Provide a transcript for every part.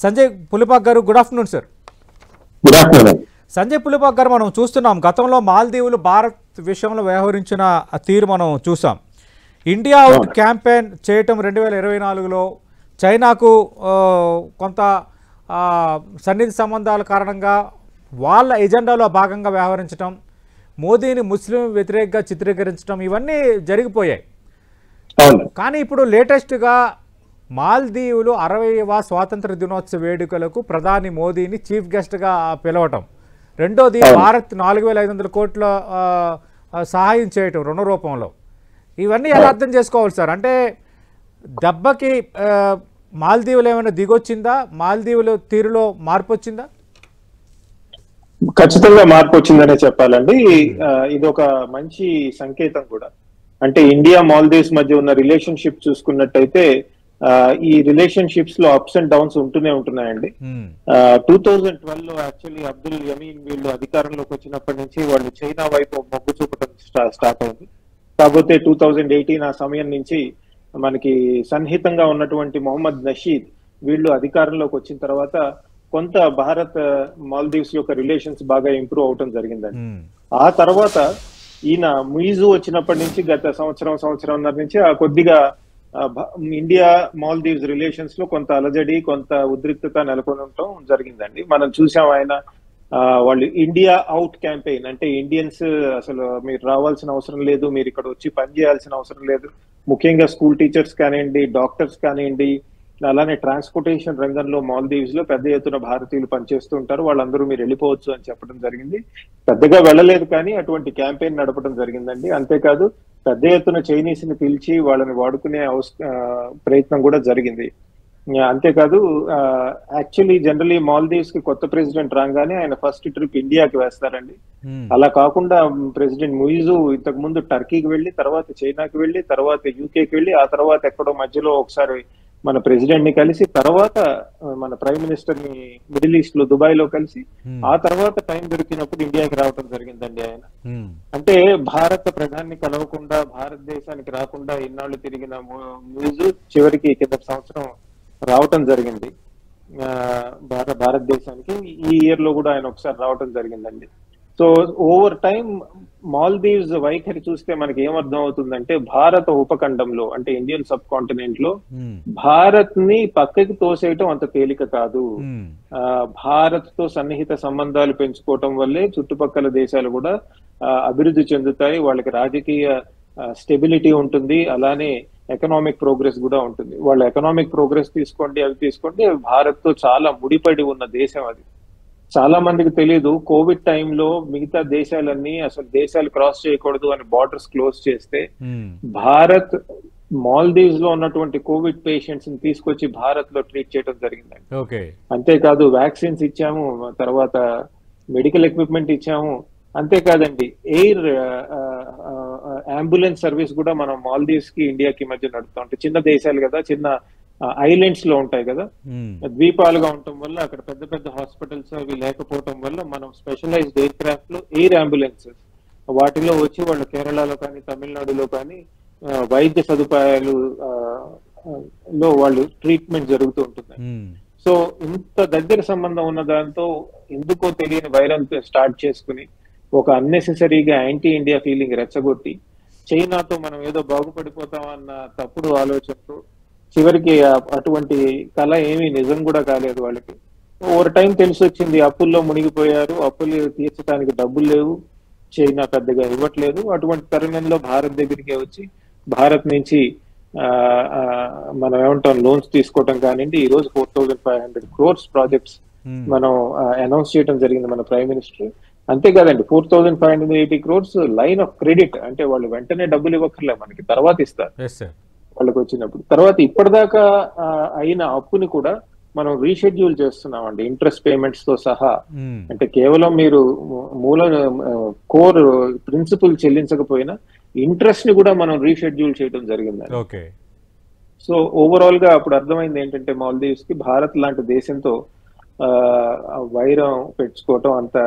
Sanjay Pulipak garu, good afternoon sir. Good afternoon. Sanjay Pulipak garu, మనం చూస్తున్నాం గతంలో మాల్దీవులు భారత్ విషయంలో వ్యవహరించిన తీరు మనం చూసాం. ఇండియా అవుట్ క్యాంపెయిన్ చేయటం 2024లో చైనాకు కొంత సన్నిహిత సంబంధాల కారణంగా వాళ్ళ ఎజెండాలో భాగంగా వ్యవహరించడం, మోదీని ముస్లిం వ్యతిరేకంగా చిత్రీకరించడం, ఇవన్నీ జరిగిపోయాయి. కానీ ఇప్పుడు లేటెస్ట్గా మాల్దీవులు 60వ స్వాతంత్ర దినోత్సవ వేడుకలకు ప్రధాని మోదీని చీఫ్ గెస్ట్గా పిలవటం, రెండోది భారత్ 4500 కోట్ల సహాయం చేయటం రుణ రూపంలో, ఇవన్నీ ఎలా అర్థం చేసుకోవాలి సార్? అంటే దెబ్బకి మాల్దీవులు ఏమైనా దిగొచ్చిందా? మాల్దీవుల తీరులో మార్పు వచ్చిందా? ఖచ్చితంగా మార్పు వచ్చిందనే చెప్పాలండి. ఇది ఒక మంచి సంకేతం కూడా. అంటే ఇండియా మాల్దీవ్స్ మధ్య ఉన్న రిలేషన్షిప్ చూసుకున్నట్టయితే ఈ రిలేషన్షిప్స్ లో అప్స్ అండ్ డౌన్స్ ఉంటూనే ఉంటున్నాయండి. 2012లో యాక్చువల్లీ అబ్దుల్ యమీన్ వీళ్ళు అధికారంలోకి వచ్చినప్పటి నుంచి వాళ్ళు చైనా వైపు మొగ్గు చూపడం స్టార్ట్ అయింది. కాకపోతే 2018 ఆ సమయం నుంచి మనకి సన్నిహితంగా ఉన్నటువంటి మొహమ్మద్ నషీద్ వీళ్ళు అధికారంలోకి వచ్చిన తర్వాత కొంత భారత్ మాల్దీవ్స్ యొక్క రిలేషన్స్ బాగా ఇంప్రూవ్ అవటం జరిగిందండి. ఆ తర్వాత ఈయన ముయిజు వచ్చినప్పటి నుంచి గత సంవత్సరంన్నర నుంచి కొద్దిగా ఇండియా మాల్దీవ్స్ రిలేషన్స్ లో కొంత అలజడి, కొంత ఉద్రిక్తత నెలకొనడం జరిగిందండి. మనం చూసాం ఆయన వాళ్ళు ఇండియా అవుట్ క్యాంపెయిన్, అంటే ఇండియన్స్ అసలు మీరు రావాల్సిన అవసరం లేదు, మీరు ఇక్కడ వచ్చి పని చేయాల్సిన అవసరం లేదు, ముఖ్యంగా స్కూల్ టీచర్స్ కానివ్వండి, డాక్టర్స్ కానివ్వండి, అలానే ట్రాన్స్పోర్టేషన్ రంగంలో మాల్దీవ్స్ లో పెద్ద ఎత్తున భారతీయులు పనిచేస్తూ ఉంటారు, వాళ్ళందరూ మీరు వెళ్ళిపోవచ్చు అని చెప్పడం జరిగింది. పెద్దగా వెళ్ళలేదు కానీ అటువంటి క్యాంపెయిన్ నడపడం జరిగిందండి. అంతేకాదు పెద్ద ఎత్తున చైనీస్ ని పిలిచి వాళ్ళని వాడుకునే ప్రయత్నం కూడా జరిగింది. అంతేకాదు యాక్చువల్లీ జనరలీ మాల్దీవ్స్ కి కొత్త ప్రెసిడెంట్ రాగానే ఆయన ఫస్ట్ ట్రిప్ ఇండియాకి వేస్తారండి. అలా కాకుండా ప్రెసిడెంట్ ముయిజు ఇంతకు ముందు టర్కీకి వెళ్ళి, తర్వాత చైనాకి వెళ్ళి, తర్వాత యూకేకి వెళ్ళి, ఆ తర్వాత ఎక్కడో మధ్యలో ఒకసారి మన ప్రెసిడెంట్ ని కలిసి, తర్వాత మన ప్రైమ్ మినిస్టర్ ని మిడిల్ ఈస్ట్ లో దుబాయ్ లో కలిసి, ఆ తర్వాత టైం దొరికినప్పుడు ఇండియాకి రావడం జరిగిందండి ఆయన. అంటే భారత ప్రధాని కలవకుండా, భారతదేశానికి రాకుండా ఇన్నాళ్ళు తిరిగిన ముయిజు చివరికి కింద సంవత్సరం రావటం జరిగింది భారతదేశానికి. ఈ ఇయర్ లో కూడా ఆయన ఒకసారి రావటం జరిగిందండి. సో ఓవర్ టైం మాల్దీవ్స్ వైఖరి చూస్తే మనకి ఏమర్థం అవుతుందంటే, భారత ఉపఖండంలో అంటే ఇండియన్ సబ్ కాంటినెంట్ లో భారత్ ని పక్కకి తోసేయటం అంత తేలిక కాదు. భారత్ తో సన్నిహిత సంబంధాలు పెంచుకోవటం వల్లే చుట్టుపక్కల దేశాలు కూడా అభివృద్ధి చెందుతాయి, వాళ్ళకి రాజకీయ స్టెబిలిటీ ఉంటుంది, అలానే ఎకనామిక్ ప్రోగ్రెస్ కూడా ఉంటుంది. వాళ్ళ ఎకనామిక్ ప్రోగ్రెస్ తీసుకోండి, అవి తీసుకోండి, భారత్ తో చాలా ముడిపడి ఉన్న దేశం అది. చాలా మందికి తెలియదు, కోవిడ్ టైంలో మిగతా దేశాలన్నీ అసలు దేశాలు క్రాస్ చేయకూడదు అని బార్డర్స్ క్లోజ్ చేస్తే భారత్ మాల్దీవ్స్ లో ఉన్నటువంటి కోవిడ్ పేషెంట్స్ ని తీసుకొచ్చి భారత్ లో ట్రీట్ చేయడం జరిగిందండి. అంతేకాదు వ్యాక్సిన్స్ ఇచ్చాము, తర్వాత మెడికల్ ఎక్విప్మెంట్ ఇచ్చాము. అంతేకాదండి ఎయిర్ అంబులెన్స్ సర్వీస్ కూడా మనం మాల్దీవ్స్ కి ఇండియాకి మధ్య నడుపుతాం. అంటే చిన్న దేశాలు కదా, చిన్న ఐలాండ్స్ లో ఉంటాయి కదా, ద్వీపాలుగా ఉండటం వల్ల అక్కడ పెద్ద పెద్ద హాస్పిటల్స్ అవి లేకపోవటం వల్ల మనం స్పెషలైజ్డ్ ఎయిర్ క్రాఫ్ట్ లో ఎయిర్ అంబులెన్సెస్ వాటిలో వచ్చి వాళ్ళు కేరళలో కానీ తమిళనాడులో కానీ వైద్య సదుపాయాలు లో వాళ్ళు ట్రీట్మెంట్ జరుగుతూ ఉంటుంది. సో ఇంత దగ్గర సంబంధం ఉన్న దాంతో ఎందుకో తెలియని వైరం స్టార్ట్ చేసుకుని ఒక అన్నెసెసరీగా యాంటీ ఇండియా ఫీలింగ్ రెచ్చగొట్టి చైనాతో మనం ఏదో బాగుపడిపోతామన్న తప్పుడు ఆలోచనతో చివరికి అటువంటి కళ ఏమీ నిజం కూడా కాలేదు వాళ్ళకి. ఓవర్ టైం తెలిసి వచ్చింది, అప్పుల్లో మునిగిపోయారు, అప్పులు తీర్చడానికి డబ్బులు లేవు, చైనా పెద్దగా ఇవ్వట్లేదు. అటువంటి తరుణంలో భారత్ దగ్గరికి వచ్చి భారత్ నుంచి మనం ఏమంటాం లోన్స్ తీసుకోవటం కానివ్వండి, ఈ రోజు 4500 crores ప్రాజెక్ట్స్ మనం అనౌన్స్ చేయడం జరిగింది మన ప్రైమ్ మినిస్టర్. అంతేకాదండి 4580 crores లైన్ ఆఫ్ క్రెడిట్, అంటే వాళ్ళు వెంటనే డబ్బులు ఇవ్వక్కర్లే, మనకి తర్వాత ఇస్తారు వాళ్ళకి వచ్చినప్పుడు. తర్వాత ఇప్పటిదాకా అయిన అప్పుని కూడా మనం రీషెడ్యూల్ చేస్తున్నామండి, ఇంట్రెస్ట్ పేమెంట్స్ తో సహా. అంటే కేవలం మీరు కోర్ ప్రిన్సిపల్ చెల్లించకపోయినా ఇంట్రెస్ట్ ని కూడా మనం రీషెడ్యూల్ చేయడం జరిగింది. సో ఓవరాల్ గా అప్పుడు అర్థమైంది ఏంటంటే మాల్దీవ్స్ కి భారత్ లాంటి దేశంతో వైరం పెంచుకోవటం అంత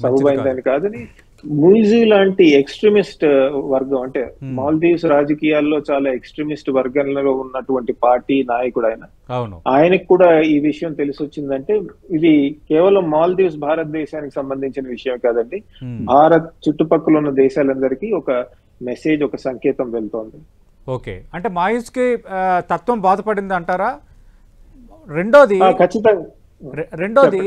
సబబైందని కాదని ముయిజీ లాంటి ఎక్స్ట్రీమిస్ట్ వర్గం, అంటే మాల్దీవ్స్ రాజకీయాల్లో చాలా ఎక్స్ట్రీమిస్ట్ వర్గంలో ఉన్నటువంటి పార్టీ నాయకుడు ఆయన. అవును, ఆయనకు కూడా ఈ విషయం తెలిసి వచ్చిందంటే ఇది కేవలం మాల్దీవ్స్ భారతదేశానికి సంబంధించిన విషయం కాదండి, భారత్ చుట్టుపక్కల ఉన్న దేశాలందరికీ ఒక మెసేజ్, ఒక సంకేతం వెళ్తోంది. ఓకే, అంటే మాయిస్కి తత్వం బాధపడింది అంటారా? రెండోది రెండోది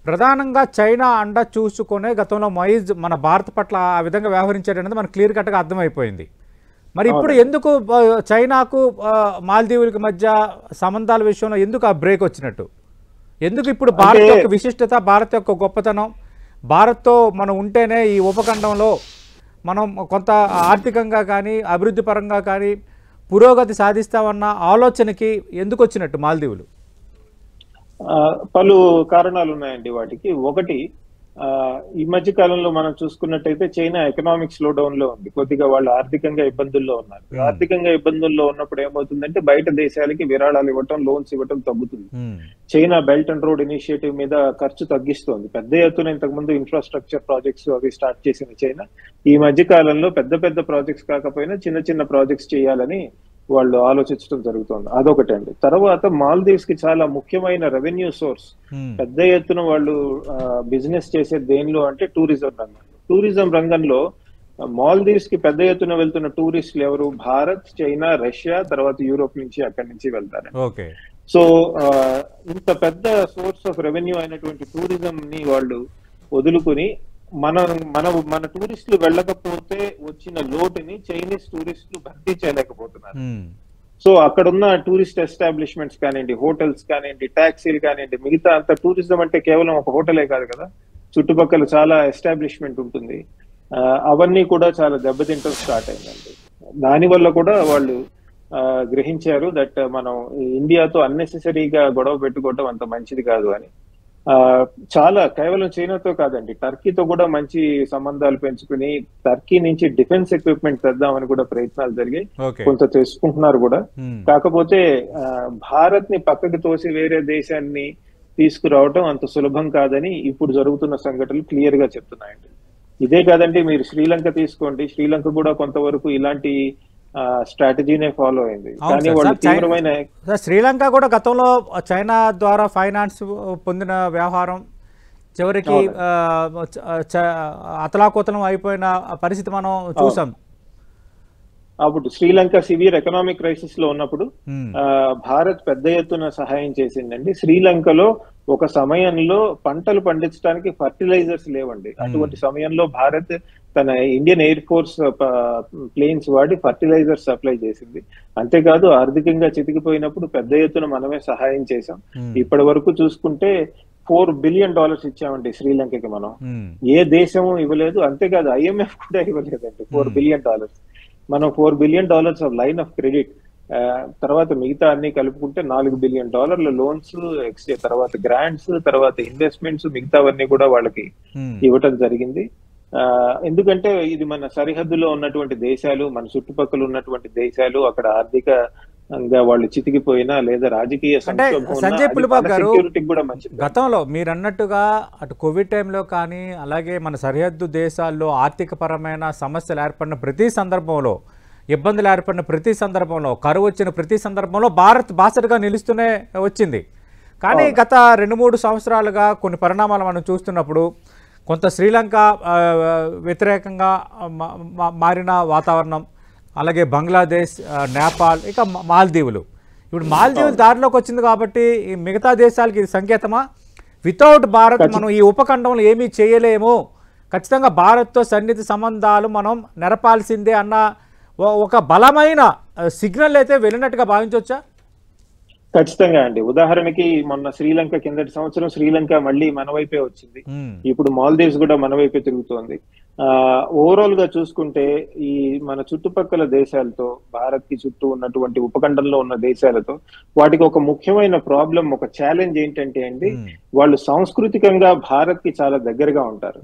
ప్రధానంగా చైనా అండ చూసుకునే గతంలో మొయిజ్ మన భారత్ పట్ల ఆ విధంగా వ్యవహరించాడనేది మనకు క్లియర్ కట్గా అర్థమైపోయింది. మరి ఇప్పుడు ఎందుకు చైనాకు మాల్దీవులకి మధ్య సంబంధాల విషయంలో ఎందుకు ఆ బ్రేక్ వచ్చినట్టు? ఎందుకు ఇప్పుడు భారత్ యొక్క విశిష్టత, భారత్ యొక్క గొప్పతనం, భారత్తో మనం ఉంటేనే ఈ ఉపఖండంలో మనం కొంత ఆర్థికంగా కానీ అభివృద్ధి పరంగా కానీ పురోగతి సాధిస్తామన్న ఆలోచనకి ఎందుకు వచ్చినట్టు మాల్దీవులు? పలు కారణాలు ఉన్నాయండి వాటికి. ఒకటి, ఈ మధ్య కాలంలో మనం చూసుకున్నట్టయితే చైనా ఎకనామిక్ స్లో డౌన్ లో ఉంది, కొద్దిగా వాళ్ళు ఆర్థికంగా ఇబ్బందుల్లో ఉన్నారు. ఆర్థికంగా ఇబ్బందుల్లో ఉన్నప్పుడు ఏమవుతుందంటే బయట దేశాలకి విరాళాలు ఇవ్వటం, లోన్స్ ఇవ్వటం తగ్గుతుంది. China belt and road initiative మీద ఖర్చు తగ్గిస్తోంది. పెద్ద ఎత్తున ఇంతకుముందు ఇన్ఫ్రాస్ట్రక్చర్ ప్రాజెక్ట్స్ అవి స్టార్ట్ చేసిన చైనా ఈ మధ్య కాలంలో పెద్ద పెద్ద ప్రాజెక్ట్స్ కాకపోయినా చిన్న చిన్న ప్రాజెక్ట్స్ చేయాలని వాళ్ళు ఆలోచించడం జరుగుతుంది. అదొకటి అండి. తర్వాత మాల్దీవ్స్ కి చాలా ముఖ్యమైన రెవెన్యూ సోర్స్, పెద్ద ఎత్తున వాళ్ళు బిజినెస్ చేసే దేనిలో అంటే టూరిజం రంగంలో. టూరిజం రంగంలో మాల్దీవ్స్ కి పెద్ద ఎత్తున వెళ్తున్న టూరిస్టులు ఎవరు? భారత్, చైనా, రష్యా, తర్వాత యూరోప్ నుంచి అక్కడి నుంచి వెళ్తారు. సో ఇంత పెద్ద సోర్స్ ఆఫ్ రెవెన్యూ అయినటువంటి టూరిజం ని వాళ్ళు వదులుకుని మన టూరిస్టులు వెళ్ళకపోతే వచ్చిన లోటుని చైనీస్ టూరిస్టులు భర్తీ చేయలేకపోతున్నారు. సో అక్కడున్న టూరిస్ట్ ఎస్టాబ్లిష్మెంట్స్ కానివ్వండి, హోటల్స్ కానివ్వండి, టాక్సీలు కానివ్వండి, మిగతా అంత టూరిజం అంటే కేవలం ఒక హోటలే కాదు కదా, చుట్టుపక్కల చాలా ఎస్టాబ్లిష్మెంట్ ఉంటుంది. అవన్నీ కూడా చాలా దెబ్బతింటం స్టార్ట్ అయిందండి. దానివల్ల కూడా వాళ్ళు గ్రహించారు దట్ మనం ఇండియాతో అన్నెసెసరీగా గొడవ పెట్టుకోవటం అంత మంచిది కాదు అని. చాలా కేవలం చైనాతో కాదండి, టర్కీతో కూడా మంచి సంబంధాలు పెంచుకుని టర్కీ నుంచి డిఫెన్స్ ఎక్విప్మెంట్ తెద్దామని కూడా ప్రయత్నాలు జరిగాయి, కొంత తెలుసుకుంటున్నారు కూడా. కాకపోతే భారత్ ని పక్కకి తోసి వేరే దేశాన్ని తీసుకురావటం అంత సులభం కాదని ఇప్పుడు జరుగుతున్న సంఘటనలు క్లియర్ గా చెప్తున్నాయండి. ఇదే కాదండి, మీరు శ్రీలంక తీసుకోండి, శ్రీలంక కూడా కొంతవరకు ఇలాంటి స్ట్రాటజీనే ఫాలో అయింది. కానీ వాళ్ళు తీవ్రమైన శ్రీలంక కూడా గతంలో చైనా ద్వారా ఫైనాన్స్ పొందిన వ్యవహారం చివరికి అతలాకుతలం అయిపోయిన పరిస్థితి మనం చూసాం. అప్పుడు శ్రీలంక సివియర్ ఎకనామిక్ క్రైసిస్ లో ఉన్నప్పుడు భారత్ పెద్ద ఎత్తున సహాయం చేసిందండి. శ్రీలంకలో ఒక సమయంలో పంటలు పండించడానికి ఫర్టిలైజర్స్ లేవండి. అటువంటి సమయంలో భారత్ తన ఇండియన్ ఎయిర్ ఫోర్స్ ప్లేన్స్ వాడి ఫర్టిలైజర్స్ సప్లై చేసింది. అంతేకాదు ఆర్థికంగా చితికిపోయినప్పుడు పెద్ద ఎత్తున మనమే సహాయం చేశాం. ఇప్పటి వరకు చూసుకుంటే $4 బిలియన్ ఇచ్చామండి శ్రీలంకకి మనం. ఏ దేశము ఇవ్వలేదు. అంతేకాదు IMF కూడా ఇవ్వలేదండి $4 బిలియన్. మనం $4 billion of line of credit, తర్వాత మిగతా అన్ని కలుపుకుంటే $4 బిలియన్ లోన్స్, తర్వాత గ్రాంట్స్, తర్వాత ఇన్వెస్ట్మెంట్స్, మిగతావన్నీ కూడా వాళ్ళకి ఇవ్వటం జరిగింది. ఎందుకంటే ఇది మన సరిహద్దులో ఉన్నటువంటి దేశాలు, మన చుట్టుపక్కల ఉన్నటువంటి దేశాలు, అక్కడ ఆర్థికంగా వాళ్ళు చితికిపోయినా లేదా రాజకీయ సంజయ్ పులిపాక్ గారు, గతంలో మీరు అన్నట్టుగా అటు కోవిడ్ టైంలో కానీ అలాగే మన సరిహద్దు దేశాల్లో ఆర్థిక పరమైన సమస్యలు ఏర్పడిన ప్రతి సందర్భంలో, ఇబ్బందులు ఏర్పడిన ప్రతి సందర్భంలో, కరువు వచ్చిన ప్రతి సందర్భంలో భారత్ బాసటగా నిలుస్తూనే వచ్చింది. కానీ గత 2-3 సంవత్సరాలుగా కొన్ని పరిణామాలు మనం చూస్తున్నప్పుడు కొంత శ్రీలంక వ్యతిరేకంగా మారిన వాతావరణం, అలాగే బంగ్లాదేశ్, నేపాల్, ఇక మాల్దీవులు. ఇప్పుడు మాల్దీవులు దారిలోకి వచ్చింది కాబట్టి ఈ మిగతా దేశాలకి ఇది సంకేతమా? వితౌట్ భారత్ మనం ఈ ఉపఖండంలో ఏమీ చేయలేము, ఖచ్చితంగా భారత్తో సన్నిహిత సంబంధాలు మనం నెరపాల్సిందే అన్న ఒక బలమైన సిగ్నల్ అయితే వెళ్ళినట్టుగా భావించవచ్చా? ఖచ్చితంగా అండి. ఉదాహరణకి మొన్న శ్రీలంక, కిందటి సంవత్సరం శ్రీలంక మళ్ళీ మన వైపే వచ్చింది. ఇప్పుడు మాల్దీవ్స్ కూడా మన వైపే తిరుగుతోంది. ఓవరాల్ గా చూసుకుంటే ఈ మన చుట్టుపక్కల దేశాలతో, భారత్ కి చుట్టూ ఉన్నటువంటి ఉపఖండంలో ఉన్న దేశాలతో వాటికి ఒక ముఖ్యమైన ప్రాబ్లం, ఒక ఛాలెంజ్ ఏంటంటే అండి, వాళ్ళు సాంస్కృతికంగా భారత్ కి చాలా దగ్గరగా ఉంటారు.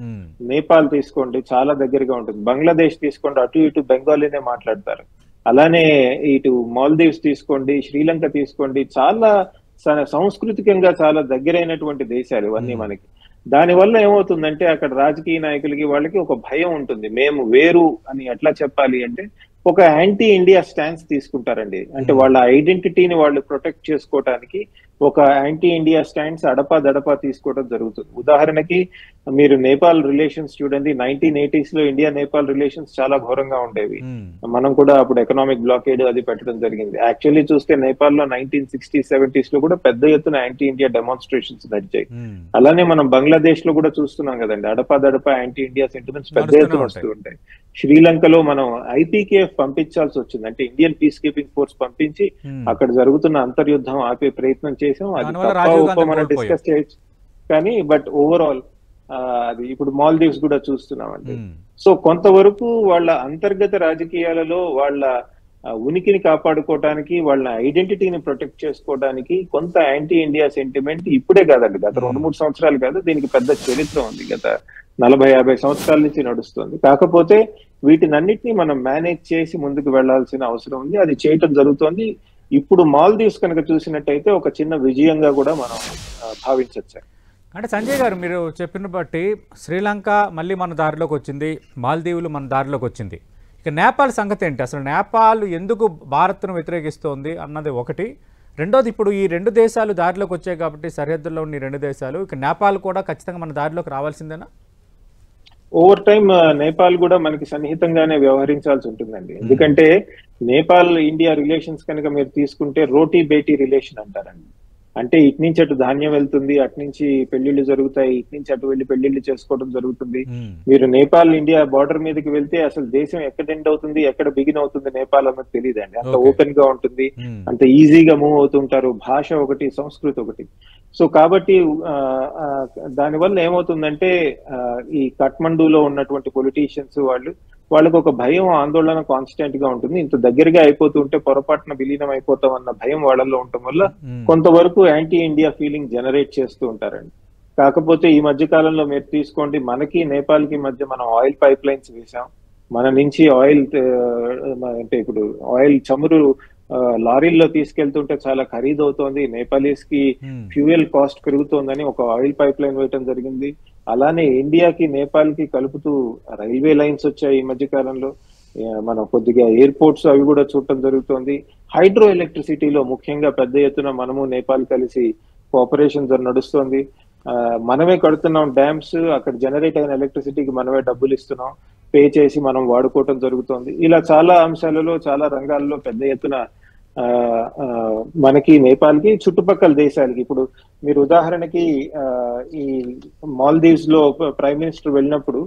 నేపాల్ తీసుకోండి, చాలా దగ్గరగా ఉంటుంది. బంగ్లాదేశ్ తీసుకోండి, అటు ఇటు బెంగాలీనే మాట్లాడతారు. అలానే ఇటు మాల్దీవ్స్ తీసుకోండి, శ్రీలంక తీసుకోండి, చాలా సాంస్కృతికంగా చాలా దగ్గరైనటువంటి దేశాలు ఇవన్నీ మనకి. దానివల్ల ఏమవుతుందంటే అక్కడ రాజకీయ నాయకులకి వాళ్ళకి ఒక భయం ఉంటుంది, మేము వేరు అని ఎట్లా చెప్పాలి అంటే ఒక యాంటీ ఇండియా స్టాన్స్ తీసుకుంటారండి. అంటే వాళ్ళ ఐడెంటిటీని వాళ్ళు ప్రొటెక్ట్ చేసుకోవటానికి ఒక యాంటీ ఇండియా స్టాండ్స్ అడపా దడపా తీసుకోవడం జరుగుతుంది. ఉదాహరణకి మీరు నేపాల్ రిలేషన్స్ చూడండి, 1980s లో ఇండియా నేపాల్ రిలేషన్స్ చాలా ఘోరంగా ఉండేవి. మనం కూడా అప్పుడు ఎకనామిక్ బ్లాకేడ్ అది పెట్టడం జరిగింది. యాక్చువల్లీ చూస్తే నేపాల్ లో 1960s 70s లో కూడా పెద్ద ఎత్తున యాంటీ ఇండియా డెమాన్స్ట్రేషన్స్ నడిచాయి. అలానే మనం బంగ్లాదేశ్ లో కూడా చూస్తున్నాం కదండి, అడపా దడపా యాంటీ ఇండియా సెంటిమెంట్స్ పెద్ద ఎత్తున వస్తూ ఉంటాయి. శ్రీలంకలో మనం ఐపీకేఎఫ్ పంపించాల్సి వచ్చింది, అంటే ఇండియన్ పీస్ కీపింగ్ ఫోర్స్ పంపించి అక్కడ జరుగుతున్న అంతర్యుద్ధం ఆపే ప్రయత్నం చేసాం. అది తప్ప ఒప్ప మనం డిస్కస్ చేయొచ్చు కానీ బట్ ఓవరాల్ అది ఇప్పుడు మాల్దీవ్స్ కూడా చూస్తున్నామండి. సో కొంతవరకు వాళ్ళ అంతర్గత రాజకీయాలలో వాళ్ళ ఉనికిని కాపాడుకోవడానికి, వాళ్ళ ఐడెంటిటీని ప్రొటెక్ట్ చేసుకోవడానికి కొంత యాంటీ ఇండియా సెంటిమెంట్ ఇప్పుడే కాదండి, గత 2-3 సంవత్సరాలు కాదు, దీనికి పెద్ద చరిత్ర ఉంది, గత 40-50 సంవత్సరాల నుంచి నడుస్తుంది. కాకపోతే వీటినన్నిటినీ మనం మేనేజ్ చేసి ముందుకు వెళ్లాల్సిన అవసరం ఉంది, అది చేయటం జరుగుతోంది. ఇప్పుడు మాల్దీవ్స్ కనుక చూసినట్టయితే ఒక చిన్న విజయంగా కూడా మనం భావించవచ్చు. అంటే సంజయ్ గారు, మీరు చెప్పిన బట్టి శ్రీలంక మళ్ళీ మన దారిలోకి వచ్చింది, మాల్దీవులు మన దారిలోకి వచ్చింది. ఇక నేపాల్ సంగతి ఏంటి? అసలు నేపాల్ ఎందుకు భారత్ను వ్యతిరేకిస్తోంది అన్నది ఒకటి. రెండోది, ఇప్పుడు ఈ 2 దేశాలు దారిలోకి వచ్చాయి కాబట్టి, సరిహద్దుల్లో ఉన్న ఈ 2 దేశాలు, ఇక నేపాల్ కూడా ఖచ్చితంగా మన దారిలోకి రావాల్సిందేనా? ఓవర్ టైమ్ నేపాల్ కూడా మనకి సన్నిహితంగానే వ్యవహరించాల్సి ఉంటుందండి. ఎందుకంటే నేపాల్ ఇండియా రిలేషన్స్ కనుక మీరు తీసుకుంటే రోటీ బేటీ రిలేషన్ అంటారండి. అంటే ఇటు నుంచి అటు ధాన్యం వెళ్తుంది, అటు నుంచి పెళ్లిళ్ళు జరుగుతాయి, ఇటు నుంచి అటు వెళ్ళి పెళ్లిళ్ళు చేసుకోవడం జరుగుతుంది. మీరు నేపాల్ ఇండియా బార్డర్ మీదకి వెళ్తే అసలు దేశం ఎక్కడ ఎండ్ అవుతుంది, ఎక్కడ బిగిన్ అవుతుంది నేపాల్ అన్నది తెలియదండి. అంత ఓపెన్ గా ఉంటుంది, అంత ఈజీగా మూవ్ అవుతుంటారు, భాష ఒకటి, సంస్కృతి ఒకటి. సో కాబట్టి దానివల్ల ఏమవుతుందంటే ఈ కఠ్మండూలో ఉన్నటువంటి పొలిటీషియన్స్ వాళ్ళకు ఒక భయం, ఆందోళన కాన్స్టెంట్ గా ఉంటుంది. ఇంత దగ్గరగా అయిపోతుంటే పొరపాటున విలీనం అయిపోతాం అన్న భయం వాళ్ళల్లో ఉండటం వల్ల కొంతవరకు యాంటీ ఇండియా ఫీలింగ్ జనరేట్ చేస్తూ ఉంటారండి. కాకపోతే ఈ మధ్య కాలంలో మీరు తీసుకోండి, మనకి నేపాల్ కి మధ్య మనం ఆయిల్ పైప్ లైన్స్ వేసాం. మన నుంచి ఆయిల్ అంటే ఇప్పుడు ఆయిల్ చమురు లారీల్లో తీసుకెళ్తుంటే చాలా ఖరీదు అవుతోంది, నేపాలీస్ కి ఫ్యూయల్ కాస్ట్ పెరుగుతోందని ఒక ఆయిల్ పైప్ లైన్ వేయటం జరిగింది. అలానే ఇండియాకి నేపాల్ కి కలుపుతూ రైల్వే లైన్స్ వచ్చాయి ఈ మధ్య కాలంలో. మనం కొద్దిగా ఎయిర్పోర్ట్స్ అవి కూడా చూడటం జరుగుతోంది. హైడ్రో ఎలక్ట్రిసిటీలో ముఖ్యంగా పెద్ద ఎత్తున మనము నేపాల్ కలిసి కోఆపరేషన్ నడుస్తోంది. మనమే కడుతున్నాం డ్యామ్స్, అక్కడ జనరేట్ అయిన ఎలక్ట్రిసిటీకి మనమే డబ్బులు ఇస్తున్నాం, పే చేసి మనం వాడుకోవటం జరుగుతోంది. ఇలా చాలా అంశాలలో, చాలా రంగాల్లో పెద్ద ఎత్తున మనకి నేపాల్ కి చుట్టుపక్కల దేశాలకి, ఇప్పుడు మీరు ఉదాహరణకి ఈ మాల్దీవ్స్ లో ప్రైమ్ మినిస్టర్ వెళ్ళినప్పుడు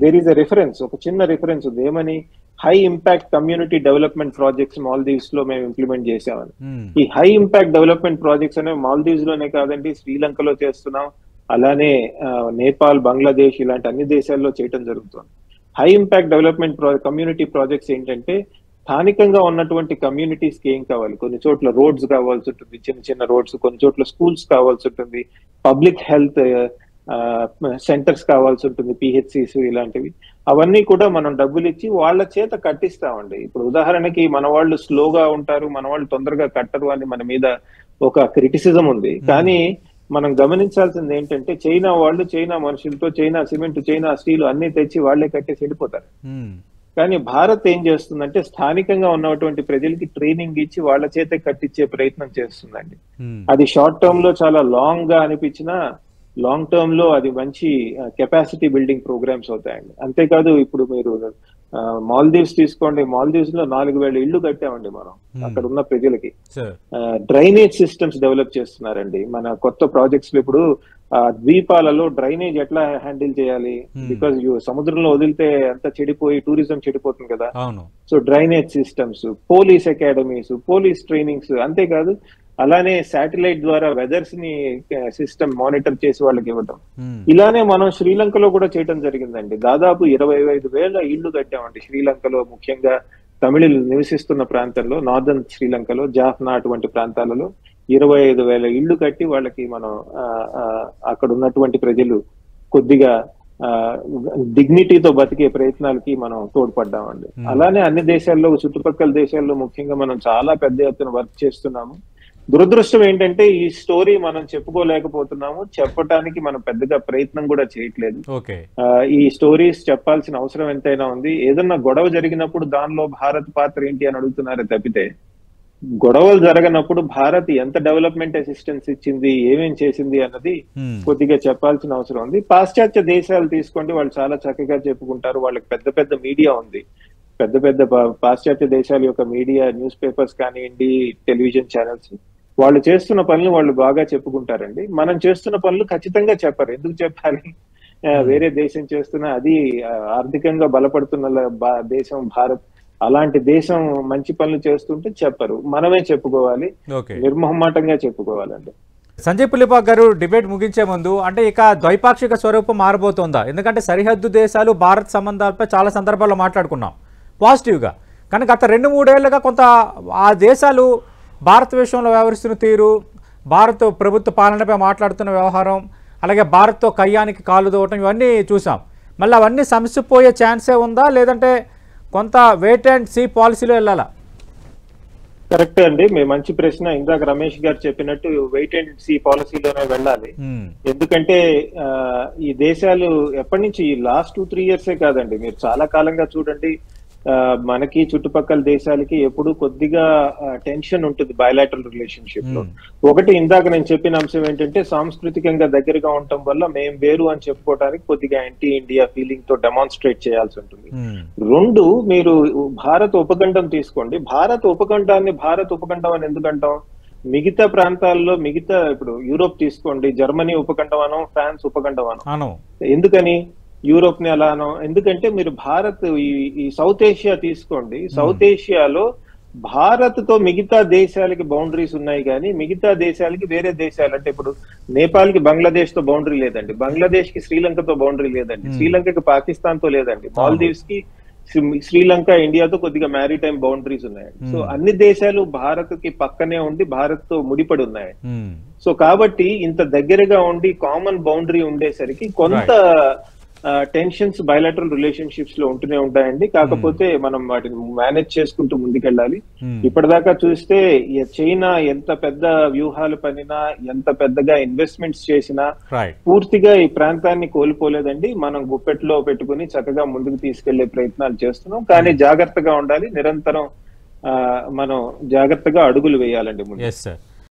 దేర్ ఈస్ ఎ రిఫరెన్స్, ఒక చిన్న రిఫరెన్స్ ఉంది, ఏమని, high impact community development projects Maldives లో మేము ఇంప్లిమెంట్ చేసామని. ఈ హై ఇంపాక్ట్ డెవలప్మెంట్ ప్రాజెక్ట్స్ అనేవి మాల్దీవ్స్ లోనే కాదండి, శ్రీలంకలో చేస్తున్నాం, అలానే నేపాల్, బంగ్లాదేశ్ ఇలాంటి అన్ని దేశాల్లో చేయటం జరుగుతుంది. High impact development community projects ఏంటంటే స్థానికంగా ఉన్నటువంటి కమ్యూనిటీస్ కి ఏం కావాలి, కొన్ని చోట్ల రోడ్స్ కావాల్సి ఉంటుంది, చిన్న చిన్న రోడ్స్, కొన్ని చోట్ల స్కూల్స్ కావాల్సి ఉంటుంది, పబ్లిక్ హెల్త్ సెంటర్స్ కావాల్సి ఉంటుంది, పిహెచ్సిస్ ఇలాంటివి. అవన్నీ కూడా మనం డబ్బులు ఇచ్చి వాళ్ళ చేత కట్టిస్తామండి. ఇప్పుడు ఉదాహరణకి మన వాళ్ళు స్లోగా ఉంటారు, మన వాళ్ళు తొందరగా కట్టరు అని మన మీద ఒక క్రిటిసిజం ఉంది. కానీ మనం గమనించాల్సింది ఏంటంటే చైనా వాళ్ళు, చైనా మనుషులతో, చైనా సిమెంట్, చైనా స్టీల్ అన్ని తెచ్చి వాళ్లే కట్టేసి వెళ్ళిపోతారు. కానీ భారత్ ఏం చేస్తుందంటే స్థానికంగా ఉన్నటువంటి ప్రజలకి ట్రైనింగ్ ఇచ్చి వాళ్ళ చేతే కట్టించే ప్రయత్నం చేస్తుందండి. అది షార్ట్ టర్మ్ లో చాలా లాంగ్ గా అనిపించినా లాంగ్ టర్మ్ లో అది మంచి కెపాసిటీ బిల్డింగ్ ప్రోగ్రామ్స్ అవుతాయండి. అంతేకాదు ఇప్పుడు మీరు మాల్దీవ్స్ తీసుకోండి, మాల్దీవ్స్ లో 4000 ఇళ్లు కట్టామండి మనం అక్కడ ఉన్న ప్రజలకి. డ్రైనేజ్ సిస్టమ్స్ డెవలప్ చేస్తున్నారండి మన కొత్త ప్రాజెక్ట్స్ లో. ఇప్పుడు ద్వీపాలలో డ్రైనేజ్ ఎట్లా హ్యాండిల్ చేయాలి, బికాజ్ సముద్రంలో వదిలితే అంతా చెడిపోయి టూరిజం చెడిపోతుంది కదా. So drainage systems, police academies, police trainings, అంతేకాదు అలానే శాటిలైట్ ద్వారా వెదర్స్ ని సిస్టమ్ మానిటర్ చేసి వాళ్ళకి ఇవ్వటం. ఇలానే మనం శ్రీలంకలో కూడా చేయటం జరిగిందండి. దాదాపు 25,000 ఇళ్లు కట్టామండి శ్రీలంకలో, ముఖ్యంగా తమిళులు నివసిస్తున్న ప్రాంతంలో, నార్దర్న్ శ్రీలంకలో, జాఫ్నా అటువంటి ప్రాంతాలలో 25,000 ఇళ్లు కట్టి వాళ్ళకి మనం అక్కడ ఉన్నటువంటి ప్రజలు కొద్దిగా డిగ్నిటీతో బతికే ప్రయత్నాలకి మనం తోడ్పడ్డామండి. అలానే అన్ని దేశాల్లో, చుట్టుపక్కల దేశాల్లో ముఖ్యంగా మనం చాలా పెద్ద ఎత్తున వర్క్ చేస్తున్నాము. దురదృష్టం ఏంటంటే ఈ స్టోరీ మనం చెప్పుకోలేకపోతున్నాము, చెప్పటానికి మనం పెద్దగా ప్రయత్నం కూడా చేయట్లేదు. ఓకే. ఈ స్టోరీస్ చెప్పాల్సిన అవసరం ఎంతైనా ఉంది. ఏదన్నా గొడవ జరిగినప్పుడు దానిలో భారత్ పాత్ర ఏంటి అని అడుగుతున్నారే తప్పితే, గొడవలు జరగనప్పుడు భారత్ ఎంత డెవలప్మెంట్ అసిస్టెన్స్ ఇచ్చింది, ఏమేం చేసింది అన్నది కొద్దిగా చెప్పాల్సిన అవసరం ఉంది. పాశ్చాత్య దేశాలు తీసుకోండి, వాళ్ళు చాలా చక్కగా చెప్పుకుంటారు. వాళ్ళకి పెద్ద పెద్ద మీడియా ఉంది. పెద్ద పెద్ద పాశ్చాత్య దేశాల యొక్క మీడియా, న్యూస్ పేపర్స్ కానివ్వండి, టెలివిజన్ ఛానల్స్, వాళ్ళు చేస్తున్న పనులు వాళ్ళు బాగా చెప్పుకుంటారండి. మనం చేస్తున్న పనులు ఖచ్చితంగా చెప్పరు. ఎందుకు చెప్పాలి? వేరే దేశం చేస్తున్న, అది ఆర్థికంగా బలపడుతున్న దేశం భారత్. అలాంటి దేశం మంచి పనులు చేస్తుంటే చెప్పరు, మనమే చెప్పుకోవాలి, నిర్మోహమాటంగా చెప్పుకోవాలండి. సంజయ్ పులిపాక్ గారు, డిబేట్ ముగించే ముందు అంటే ఇక ద్వైపాక్షిక స్వరూపం మారబోతోందా? ఎందుకంటే సరిహద్దు దేశాలు భారత్ సంబంధాలపై చాలా సందర్భాల్లో మాట్లాడుకున్నాం పాజిటివ్గా, కానీ గత 2-3 ఏళ్లుగా కొంత ఆ దేశాలు భారత విషయంలో వ్యవహరిస్తున్న తీరు, భారత్ ప్రభుత్వ పాలనపై మాట్లాడుతున్న వ్యవహారం, అలాగే భారత్తో కయ్యానికి కాలు దూవటం, ఇవన్నీ చూసాం. మళ్ళీ అవన్నీ సమసిపోయే ఛాన్సే ఉందా, లేదంటే కొంత వెయిట్ అండ్ సీ పాలసీలో వెళ్ళాలా? కరెక్టే అండి, మీ మంచి ప్రశ్న. ఇందాక రమేష్ గారు చెప్పినట్టు వెయిట్ అండ్ సీ పాలసీలోనే వెళ్ళాలి. ఎందుకంటే ఈ దేశాలు ఎప్పటి నుంచి, ఈ లాస్ట్ 2-3 ఇయర్సే కాదండి, మీరు చాలా కాలంగా చూడండి, మనకి చుట్టుపక్కల దేశాలకి ఎప్పుడు కొద్దిగా టెన్షన్ ఉంటుంది బయలాటరల్ రిలేషన్షిప్ లో. ఒకటి, ఇందాక నేను చెప్పిన అంశం ఏంటంటే సాంస్కృతికంగా దగ్గరగా ఉండటం వల్ల మేం వేరు అని చెప్పుకోవడానికి కొద్దిగా యాంటీ ఇండియా ఫీలింగ్ తో డెమాన్స్ట్రేట్ చేయాల్సి ఉంటుంది. 2, మీరు భారత్ ఉపఖండం తీసుకోండి. భారత్ ఉపఖండం అని ఎందుకంటాం? మిగతా ప్రాంతాల్లో, ఇప్పుడు యూరోప్ తీసుకోండి, జర్మనీ ఉపఖండం అనం, ఫ్రాన్స్ ఉపఖండం అనం. ఎందుకని యూరోప్ ని అలా అనం? ఎందుకంటే మీరు భారత్, ఈ సౌత్ ఏషియా తీసుకోండి, సౌత్ ఏషియాలో భారత్ తో మిగతా దేశాలకి బౌండరీస్ ఉన్నాయి, కానీ మిగతా దేశాలకి వేరే దేశాలు, అంటే ఇప్పుడు నేపాల్ కి బంగ్లాదేశ్ తో బౌండరీ లేదండి, బంగ్లాదేశ్ కి శ్రీలంకతో బౌండరీ లేదండి, శ్రీలంకకి పాకిస్తాన్ తో లేదండి, మాల్దీవ్స్ కి శ్రీలంక, ఇండియాతో కొద్దిగా మ్యారిటైమ్ బౌండరీస్ ఉన్నాయండి. సో అన్ని దేశాలు భారత్ కి పక్కనే ఉండి భారత్ తో ముడిపడి ఉన్నాయి. సో కాబట్టి ఇంత దగ్గరగా ఉండి కామన్ బౌండరీ ఉండేసరికి కొంత టెన్షన్స్ బయలాటరల్ రిలేషన్షిప్స్ లో ఉంటూనే ఉంటాయండి. కాకపోతే మనం వాటిని మేనేజ్ చేసుకుంటూ ముందుకెళ్ళాలి. ఇప్పటిదాకా చూస్తే చైనా ఎంత పెద్ద వ్యూహాలు పనినా, ఎంత పెద్దగా ఇన్వెస్ట్మెంట్స్ చేసినా పూర్తిగా ఈ ప్రాంతాన్ని కోల్పోలేదండి. మనం గుప్పెట్లో పెట్టుకుని చక్కగా ముందుకు తీసుకెళ్లే ప్రయత్నాలు చేస్తున్నాం, కానీ జాగ్రత్తగా ఉండాలి. నిరంతరం మనం జాగ్రత్తగా అడుగులు వేయాలండి ముందు.